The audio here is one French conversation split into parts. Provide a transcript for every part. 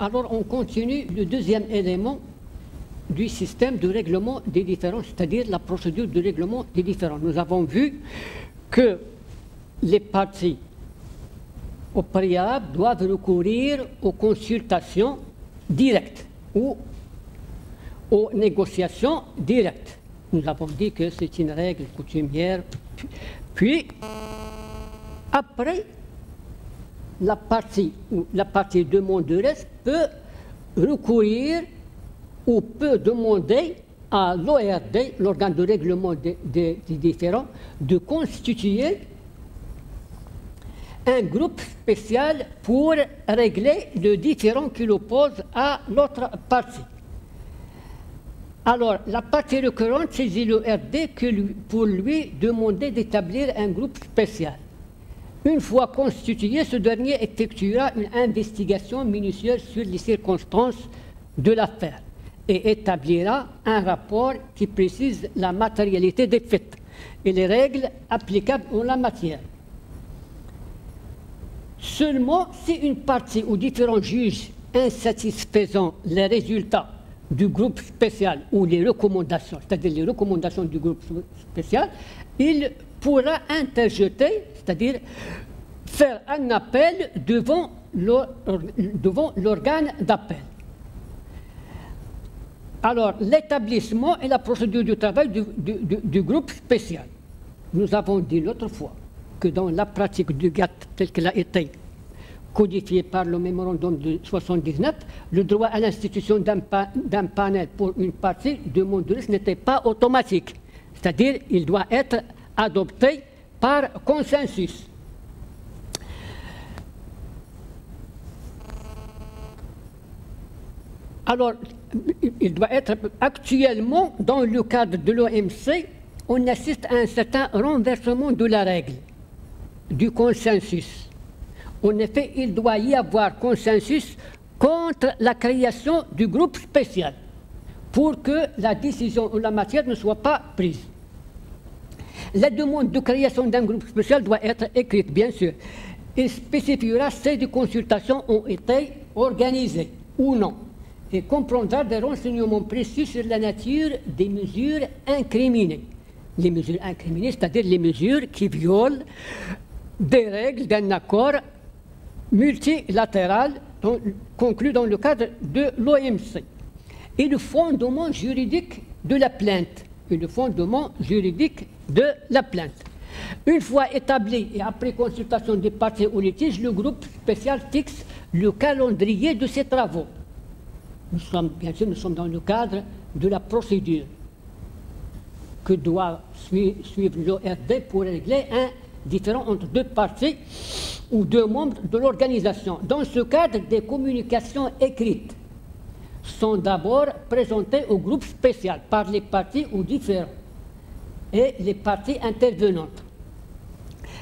Alors on continue le deuxième élément du système de règlement des différends, c'est-à-dire la procédure de règlement des différends. Nous avons vu que les parties au préalable doivent recourir aux consultations directes ou aux négociations directes. Nous avons dit que c'est une règle coutumière. Puis, après, la partie demanderesse peut recourir ou peut demander à l'ORD, l'organe de règlement des différends, de constituer un groupe spécial pour régler le différend qui l'oppose à l'autre partie. Alors, la partie requérante saisit l'ORD pour lui demander d'établir un groupe spécial. Une fois constitué, ce dernier effectuera une investigation minutieuse sur les circonstances de l'affaire et établira un rapport qui précise la matérialité des faits et les règles applicables en la matière. Seulement, si une partie ou différents juges insatisfaisant les résultats du groupe spécial ou les recommandations, c'est-à-dire les recommandations du groupe spécial, il pourra interjeter, c'est-à-dire faire un appel devant l'organe d'appel. Alors, l'établissement et la procédure du travail du groupe spécial. Nous avons dit l'autre fois que dans la pratique du GATT, telle qu'elle a été codifiée par le mémorandum de 1979, le droit à l'institution d'un panel pour une partie demandeuse n'était pas automatique. C'est-à-dire, il doit être adopté par consensus. Alors, il doit être actuellement, dans le cadre de l'OMC, on assiste à un certain renversement de la règle, du consensus. En effet, il doit y avoir consensus contre la création du groupe spécial, pour que la décision en la matière ne soit pas prise. La demande de création d'un groupe spécial doit être écrite, bien sûr. Il spécifiera si des consultations ont été organisées ou non, et comprendra des renseignements précis sur la nature des mesures incriminées. Les mesures incriminées, c'est-à-dire les mesures qui violent des règles d'un accord multilatéral conclu dans le cadre de l'OMC. Et le fondement juridique de la plainte. Une fois établi et après consultation des parties au litige, le groupe spécial fixe le calendrier de ses travaux. Bien sûr, nous sommes dans le cadre de la procédure que doit suivre l'ORD pour régler un différend entre deux parties ou deux membres de l'organisation. Dans ce cadre, des communications écrites sont d'abord présentées au groupe spécial par les parties ou différents et les parties intervenantes.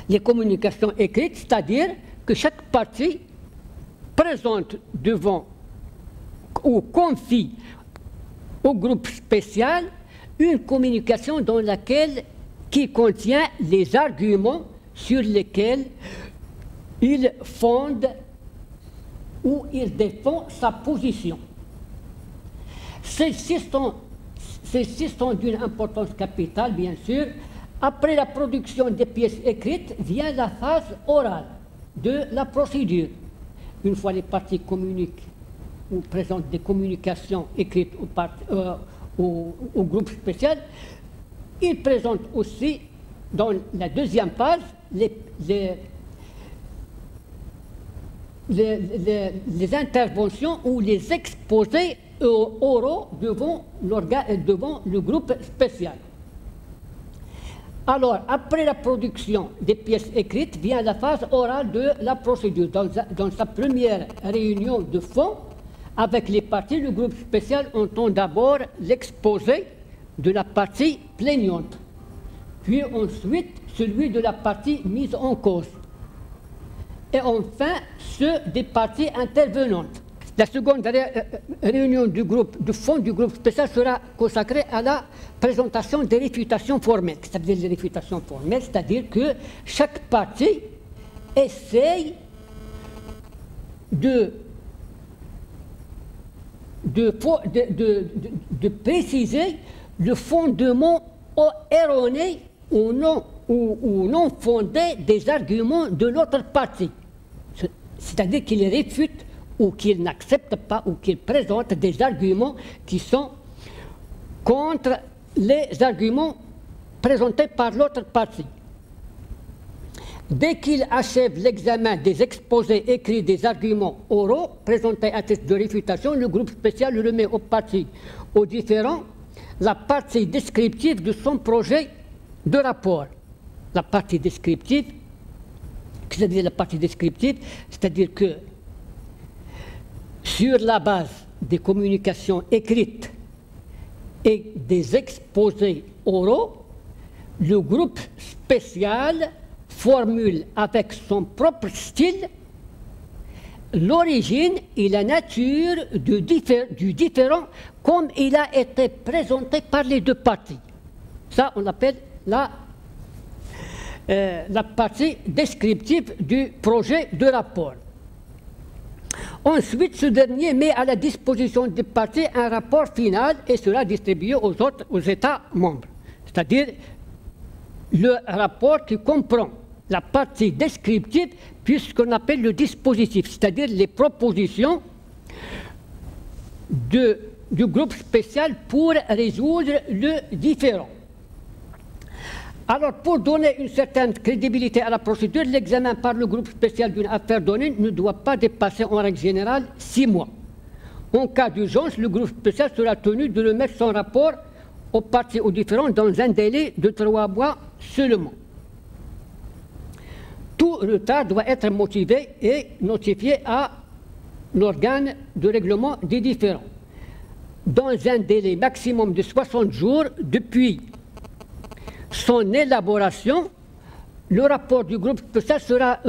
Les communications écrites, c'est-à-dire que chaque partie présente devant ou confie au groupe spécial une communication qui contient les arguments sur lesquels il fonde ou il défend sa position. Celles-ci sont d'une importance capitale, bien sûr. Après la production des pièces écrites vient la phase orale de la procédure. Une fois les parties communiquent ou présentent des communications écrites au groupe spécial, ils présentent aussi, dans la deuxième phase, les interventions ou les exposés oraux devant le groupe spécial. Alors, après la production des pièces écrites, vient la phase orale de la procédure. Dans sa première réunion de fond, avec les parties, le groupe spécial entend d'abord l'exposé de la partie plaignante, puis ensuite celui de la partie mise en cause, et enfin ceux des parties intervenantes. La seconde réunion de fond du groupe spécial sera consacrée à la présentation des réfutations formelles. C'est-à-dire les réfutations formelles, c'est-à-dire que chaque partie essaye de de préciser le fondement erroné ou non fondé des arguments de l'autre partie. C'est-à-dire qu'il réfute ou qu'il n'accepte pas ou qu'il présente des arguments qui sont contre les arguments présentés par l'autre partie. Dès qu'il achève l'examen des exposés écrits des arguments oraux présentés à titre de réfutation, le groupe spécial remet aux parties aux différents la partie descriptive de son projet de rapport. La partie descriptive, c'est-à-dire que sur la base des communications écrites et des exposés oraux, le groupe spécial formule avec son propre style l'origine et la nature du différend comme il a été présenté par les deux parties. Ça, on l'appelle la partie descriptive du projet de rapport. Ensuite, ce dernier met à la disposition des parties un rapport final et sera distribué aux États membres. C'est-à-dire le rapport qui comprend la partie descriptive, puis ce qu'on appelle le dispositif, c'est-à-dire les propositions du groupe spécial pour résoudre le différend. Alors, pour donner une certaine crédibilité à la procédure, l'examen par le groupe spécial d'une affaire donnée ne doit pas dépasser en règle générale 6 mois. En cas d'urgence, le groupe spécial sera tenu de remettre son rapport aux parties aux différends dans un délai de 3 mois seulement. Tout retard doit être motivé et notifié à l'organe de règlement des différends dans un délai maximum de 60 jours depuis son élaboration. Le rapport du groupe spécial sera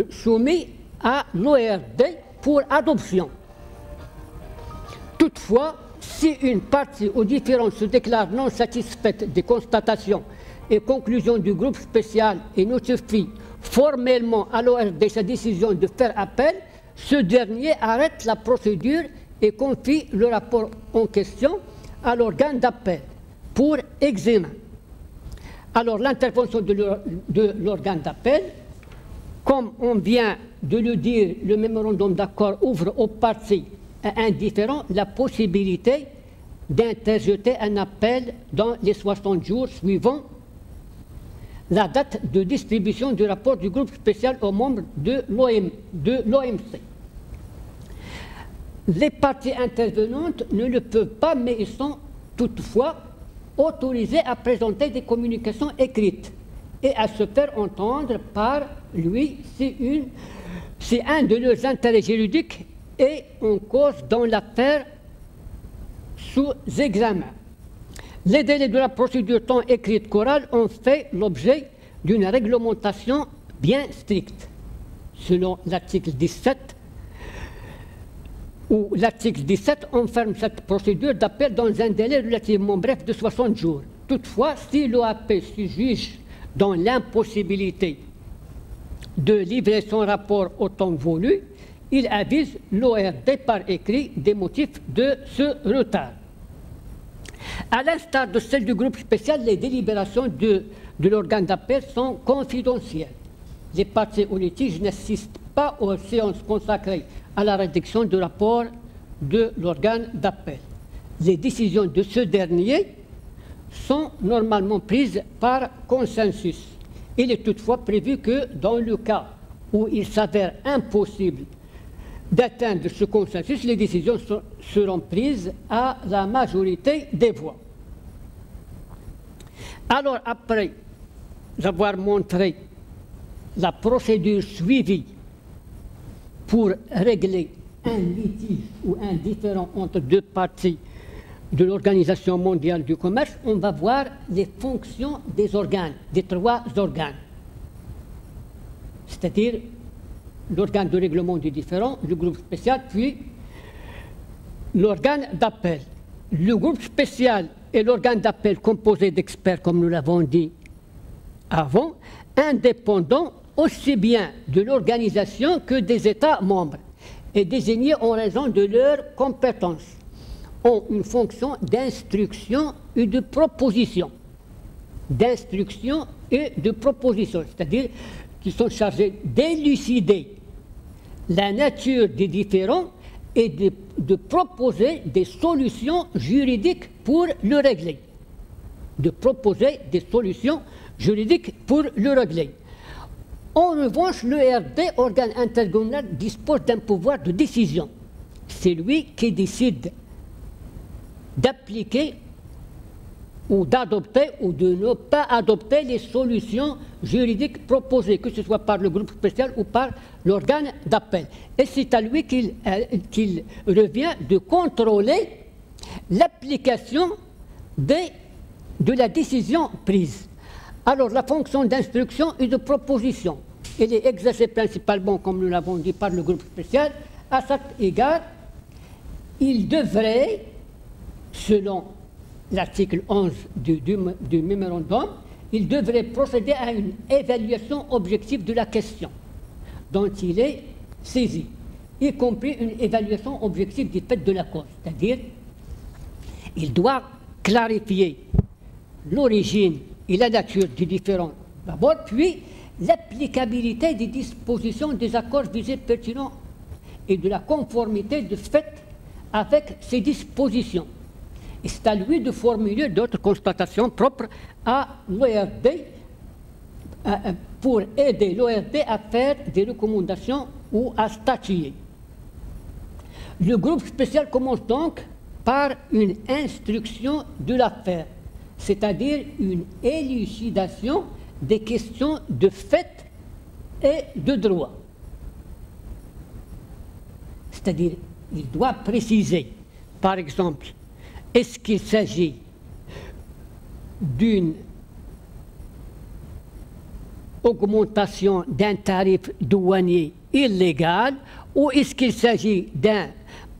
soumis à l'ORD pour adoption. Toutefois, si une partie aux différends se déclare non satisfaite des constatations et conclusions du groupe spécial et notifie formellement à l'ORD sa décision de faire appel, ce dernier arrête la procédure et confie le rapport en question à l'organe d'appel pour examen. Alors, l'intervention de l'organe d'appel, comme on vient de le dire, le mémorandum d'accord ouvre aux parties indifférents la possibilité d'interjeter un appel dans les 60 jours suivant la date de distribution du rapport du groupe spécial aux membres de l'OMC. Les parties intervenantes ne le peuvent pas, mais ils sont toutefois autorisés à présenter des communications écrites et à se faire entendre par lui si un de leurs intérêts juridiques est en cause dans l'affaire sous examen. Les délais de la procédure tant écrite qu'orale ont fait l'objet d'une réglementation bien stricte. Selon l'article 17, où l'article 17 enferme cette procédure d'appel dans un délai relativement bref de 60 jours. Toutefois, si l'OAP se juge dans l'impossibilité de livrer son rapport au temps voulu, il avise l'ORD par écrit des motifs de ce retard. À l'instar de celle du groupe spécial, les délibérations de l'organe d'appel sont confidentielles. Les parties au litige n'assistent pas aux séances consacrées à la rédaction du rapport de l'organe d'appel. Les décisions de ce dernier sont normalement prises par consensus. Il est toutefois prévu que dans le cas où il s'avère impossible d'atteindre ce consensus, les décisions seront prises à la majorité des voix. Alors, après avoir montré la procédure suivie pour régler un litige ou un différend entre deux parties de l'Organisation mondiale du commerce, on va voir les fonctions des organes, des 3 organes. C'est-à-dire l'organe de règlement du différend, le groupe spécial, puis l'organe d'appel. Le groupe spécial est l'organe d'appel composé d'experts, comme nous l'avons dit avant, indépendants aussi bien de l'organisation que des États membres. est désignée en raison de leurs compétences, ont une fonction d'instruction et de proposition. D'instruction et de proposition, c'est-à-dire qu'ils sont chargés d'élucider la nature des différends et de proposer des solutions juridiques pour le régler. De proposer des solutions juridiques pour le régler. En revanche, l'ERD, organe intergouvernemental, dispose d'un pouvoir de décision. C'est lui qui décide d'appliquer ou d'adopter ou de ne pas adopter les solutions juridiques proposées, que ce soit par le groupe spécial ou par l'organe d'appel. Et c'est à lui qu'il revient de contrôler l'application de la décision prise. Alors, la fonction d'instruction et de proposition, elle est exercée principalement, comme nous l'avons dit, par le groupe spécial. À cet égard, il devrait, selon l'article 11 du mémorandum, il devrait procéder à une évaluation objective de la question dont il est saisi, y compris une évaluation objective du fait de la cause. C'est-à-dire, il doit clarifier l'origine et la nature des différends d'abord, puis l'applicabilité des dispositions des accords visés pertinents et de la conformité de fait avec ces dispositions. Et c'est à lui de formuler d'autres constatations propres à l'ORD pour aider l'ORD à faire des recommandations ou à statuer. Le groupe spécial commence donc par une instruction de l'affaire, c'est-à-dire une élucidation des questions de fait et de droit. C'est-à-dire, il doit préciser, par exemple, est-ce qu'il s'agit d'une augmentation d'un tarif douanier illégal ou est-ce qu'il s'agit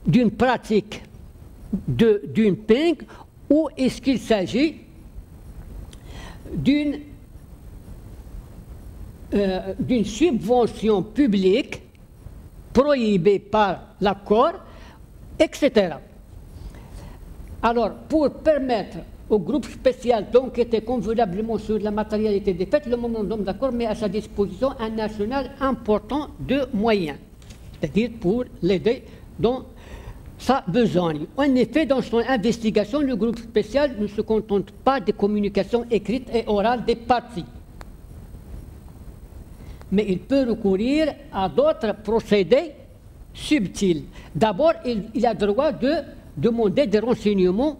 d'une pratique de dumping ou est-ce qu'il s'agit d'une subvention publique prohibée par l'accord, etc. Alors, pour permettre au groupe spécial d'enquêter convenablement sur la matérialité des faits, le mémorandum d'accord met à sa disposition un arsenal important de moyens, c'est-à-dire pour l'aider dans sa besogne. En effet, dans son investigation, le groupe spécial ne se contente pas des communications écrites et orales des parties, mais il peut recourir à d'autres procédés subtils. D'abord, il a droit de demander des renseignements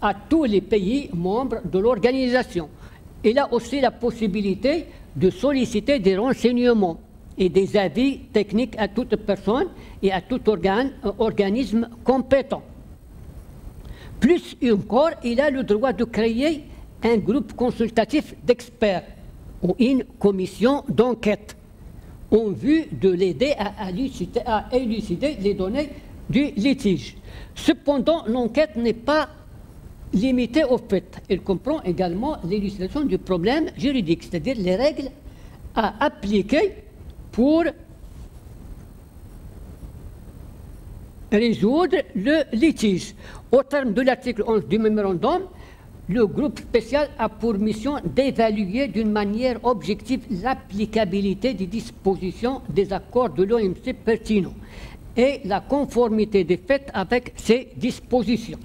à tous les pays membres de l'organisation. Il a aussi la possibilité de solliciter des renseignements et des avis techniques à toute personne et à tout organisme compétent. Plus encore, il a le droit de créer un groupe consultatif d'experts ou une commission d'enquête en vue de l'aider à élucider les données du litige. Cependant, l'enquête n'est pas limitée aux faits. Elle comprend également l'élucidation du problème juridique, c'est-à-dire les règles à appliquer pour résoudre le litige. Au terme de l'article 11 du mémorandum, le groupe spécial a pour mission d'évaluer d'une manière objective l'applicabilité des dispositions des accords de l'OMC pertinents et la conformité des faits avec ces dispositions.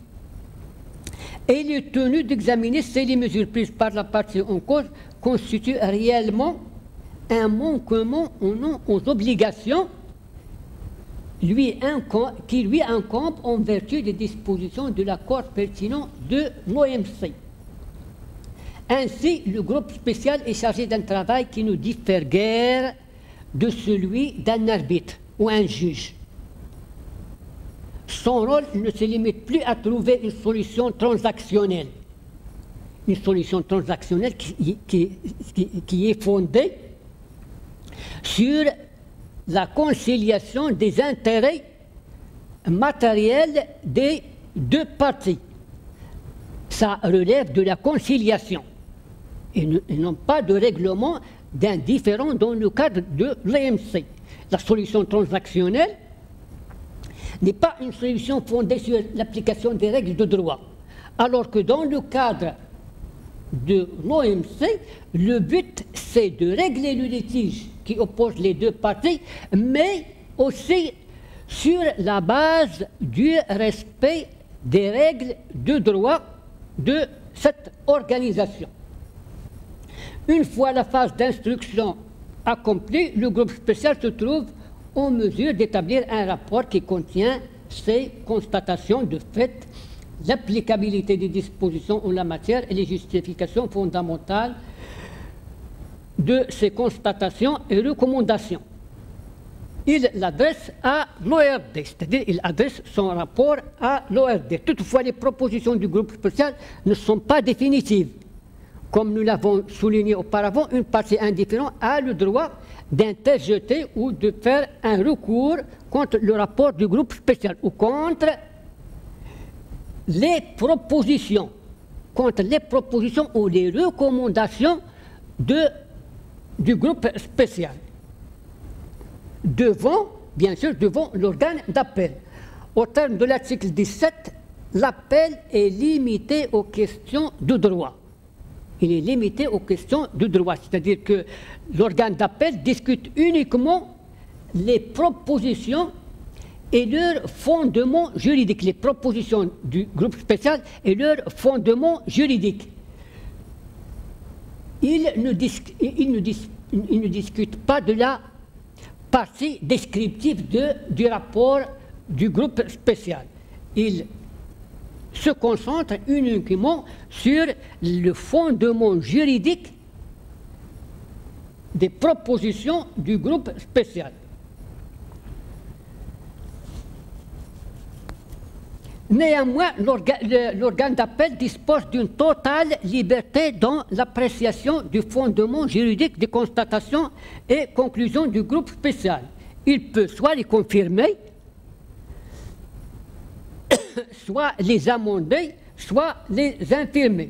Et il est tenu d'examiner si les mesures prises par la partie en cause constituent réellement un manquement ou non aux obligations qui lui incombent en vertu des dispositions de l'accord pertinent de l'OMC. Ainsi, le groupe spécial est chargé d'un travail qui ne diffère guère de celui d'un arbitre ou un juge. Son rôle ne se limite plus à trouver une solution transactionnelle. Une solution transactionnelle qui est fondée sur la conciliation des intérêts matériels des deux parties. Ça relève de la conciliation et non pas de règlement d'un différend dans le cadre de l'OMC. La solution transactionnelle n'est pas une solution fondée sur l'application des règles de droit. Alors que dans le cadre de l'OMC, le but c'est de régler le litige qui oppose les deux parties, mais aussi sur la base du respect des règles de droit de cette organisation. Une fois la phase d'instruction accomplie, le groupe spécial se trouve en mesure d'établir un rapport qui contient ces constatations de fait, l'applicabilité des dispositions en la matière et les justifications fondamentales de ces constatations et recommandations. Il l'adresse à l'ORD, c'est-à-dire il adresse son rapport à l'ORD. Toutefois, les propositions du groupe spécial ne sont pas définitives. Comme nous l'avons souligné auparavant, une partie indifférente a le droit d'interjeter ou de faire un recours contre le rapport du groupe spécial ou contre les propositions ou les recommandations du groupe spécial. Bien sûr, devant l'organe d'appel. Au terme de l'article 17, l'appel est limité aux questions de droit. Il est limité aux questions de droit, c'est-à-dire que l'organe d'appel discute uniquement les propositions et leurs fondements juridiques, les propositions du groupe spécial et leurs fondements juridiques. Il ne discute pas de la partie descriptive du rapport du groupe spécial. Il se concentre uniquement sur le fondement juridique des propositions du groupe spécial. Néanmoins, l'organe d'appel dispose d'une totale liberté dans l'appréciation du fondement juridique des constatations et conclusions du groupe spécial. Il peut soit les confirmer, soit les amender, soit les infirmer.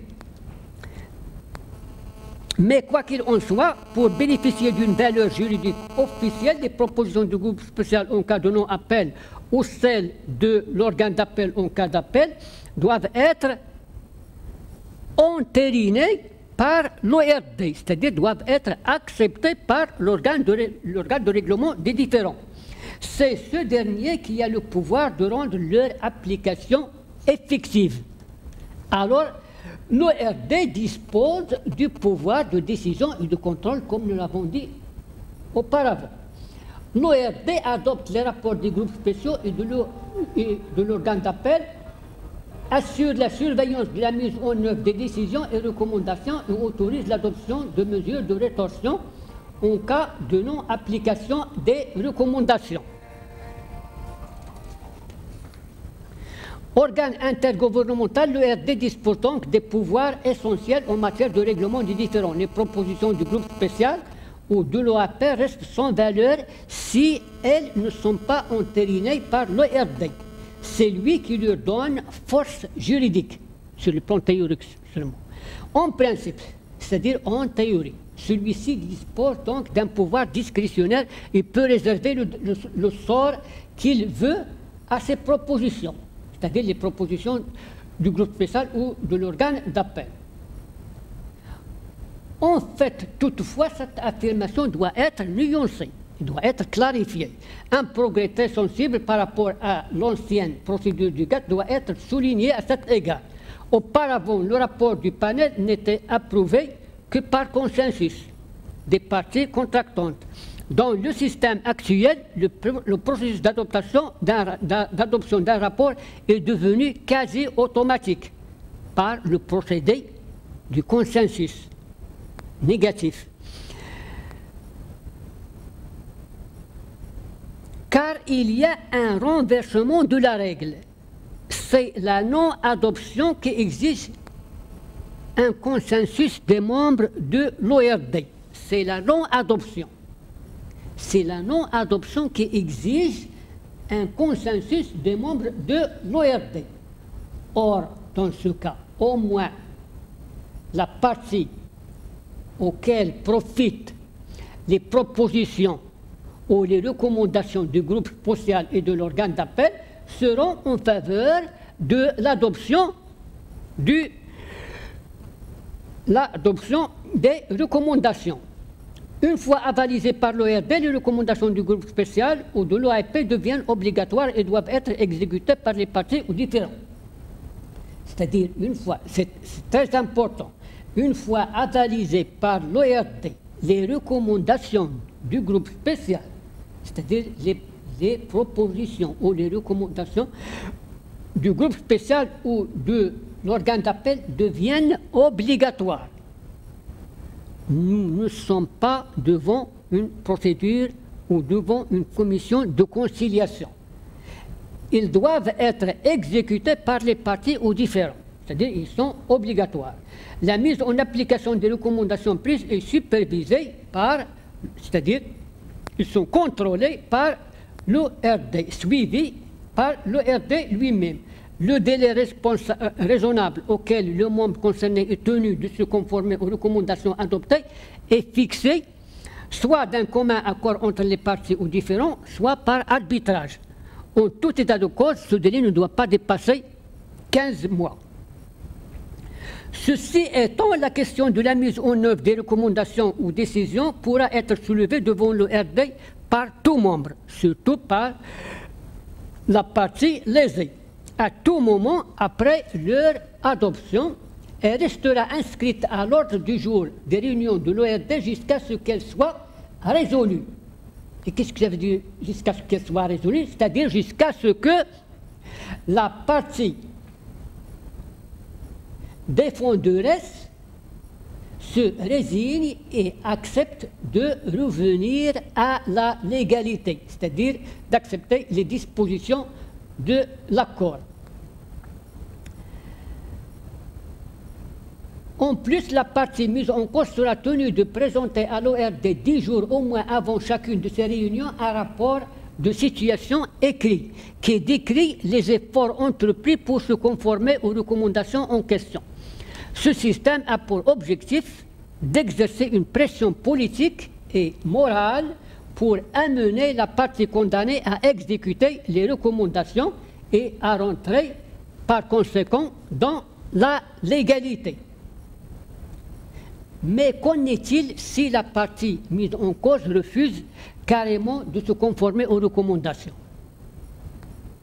Mais quoi qu'il en soit, pour bénéficier d'une valeur juridique officielle, les propositions du groupe spécial en cas de non-appel ou celles de l'organe d'appel en cas d'appel doivent être entérinées par l'ORD, c'est-à-dire doivent être acceptées par l'organe de règlement des différends. C'est ce dernier qui a le pouvoir de rendre leur application effective. Alors, l'ORD dispose du pouvoir de décision et de contrôle, comme nous l'avons dit auparavant. L'ORD adopte les rapports des groupes spéciaux et de l'organe d'appel, assure la surveillance de la mise en œuvre des décisions et recommandations et autorise l'adoption de mesures de rétorsion en cas de non-application des recommandations. Organe intergouvernemental, l'ORD dispose donc des pouvoirs essentiels en matière de règlement des différends. Les propositions du groupe spécial ou de l'OAP restent sans valeur si elles ne sont pas entérinées par l'ORD. C'est lui qui leur donne force juridique, sur le plan théorique seulement. En principe, c'est-à-dire en théorie, celui-ci dispose donc d'un pouvoir discrétionnaire et peut réserver le sort qu'il veut à ses propositions, c'est-à-dire les propositions du groupe spécial ou de l'organe d'appel. En fait, toutefois, cette affirmation doit être nuancée, doit être clarifiée. Un progrès très sensible par rapport à l'ancienne procédure du GATT doit être souligné à cet égard. Auparavant, le rapport du panel n'était approuvé que par consensus des parties contractantes. Dans le système actuel, le processus d'adoption d'un rapport est devenu quasi automatique par le procédé du consensus négatif. Car il y a un renversement de la règle. C'est la non-adoption qui exige un consensus des membres de l'ORD. C'est la non-adoption. C'est la non-adoption qui exige un consensus des membres de l'ORD. Or, dans ce cas, au moins la partie auxquelles profitent les propositions ou les recommandations du groupe spécial et de l'organe d'appel seront en faveur de l'adoption des recommandations. Une fois avalisées par l'ORD, les recommandations du groupe spécial ou de l'OAP deviennent obligatoires et doivent être exécutées par les partis ou différents. C'est-à-dire, une fois, c'est très important, une fois avalisées par l'ORD, les recommandations du groupe spécial, c'est-à-dire les propositions ou les recommandations du groupe spécial ou de l'organe d'appel deviennent obligatoires. Nous ne sommes pas devant une procédure ou devant une commission de conciliation. Ils doivent être exécutés par les partis ou différents, c'est-à-dire ils sont obligatoires. La mise en application des recommandations prises est supervisée par, c'est-à-dire ils sont contrôlés par l'ORD, suivis par l'ORD lui-même. Le délai raisonnable auquel le membre concerné est tenu de se conformer aux recommandations adoptées est fixé soit d'un commun accord entre les parties ou différents, soit par arbitrage. En tout état de cause, ce délai ne doit pas dépasser 15 mois. Ceci étant, la question de la mise en œuvre des recommandations ou décisions pourra être soulevée devant l'ORD par tout membre, surtout par la partie lésée, à tout moment après leur adoption, et restera inscrite à l'ordre du jour des réunions de l'ORD jusqu'à ce qu'elle soit résolue. Et qu'est-ce que ça veut dire jusqu'à ce qu'elle soit résolue? C'est-à-dire jusqu'à ce que la partie défenderesse se résigne et accepte de revenir à la légalité, c'est-à-dire d'accepter les dispositions de l'accord. En plus, la partie mise en cause sera tenue de présenter à l'ORD 10 jours au moins avant chacune de ces réunions un rapport de situation écrit qui décrit les efforts entrepris pour se conformer aux recommandations en question. Ce système a pour objectif d'exercer une pression politique et morale pour amener la partie condamnée à exécuter les recommandations et à rentrer par conséquent dans la légalité. Mais qu'en est-il si la partie mise en cause refuse carrément de se conformer aux recommandations?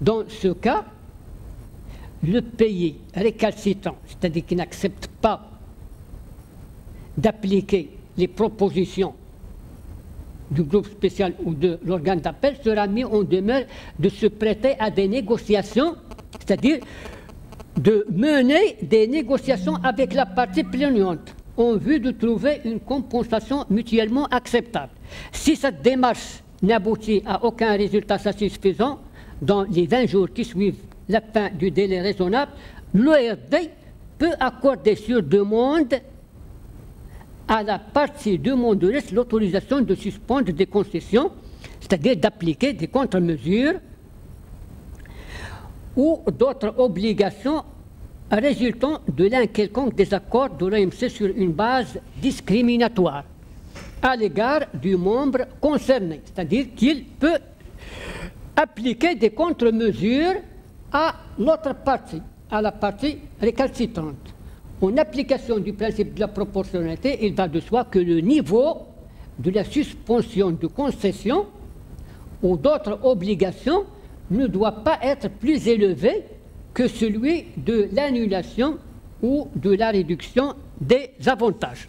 Dans ce cas, le pays récalcitrant, c'est-à-dire qui n'accepte pas d'appliquer les propositions du groupe spécial ou de l'organe d'appel, sera mis en demeure de se prêter à des négociations, c'est-à-dire de mener des négociations avec la partie plaignante en vue de trouver une compensation mutuellement acceptable. Si cette démarche n'aboutit à aucun résultat satisfaisant dans les 20 jours qui suivent la fin du délai raisonnable, l'ORD peut accorder sur demande à la partie demanderesse l'autorisation de suspendre des concessions, c'est-à-dire d'appliquer des contre-mesures ou d'autres obligations résultant de l'un quelconque des accords de l'OMC sur une base discriminatoire à l'égard du membre concerné, c'est-à-dire qu'il peut appliquer des contre-mesures à l'autre partie, à la partie récalcitrante. En application du principe de la proportionnalité, il va de soi que le niveau de la suspension de concession ou d'autres obligations ne doit pas être plus élevé que celui de l'annulation ou de la réduction des avantages.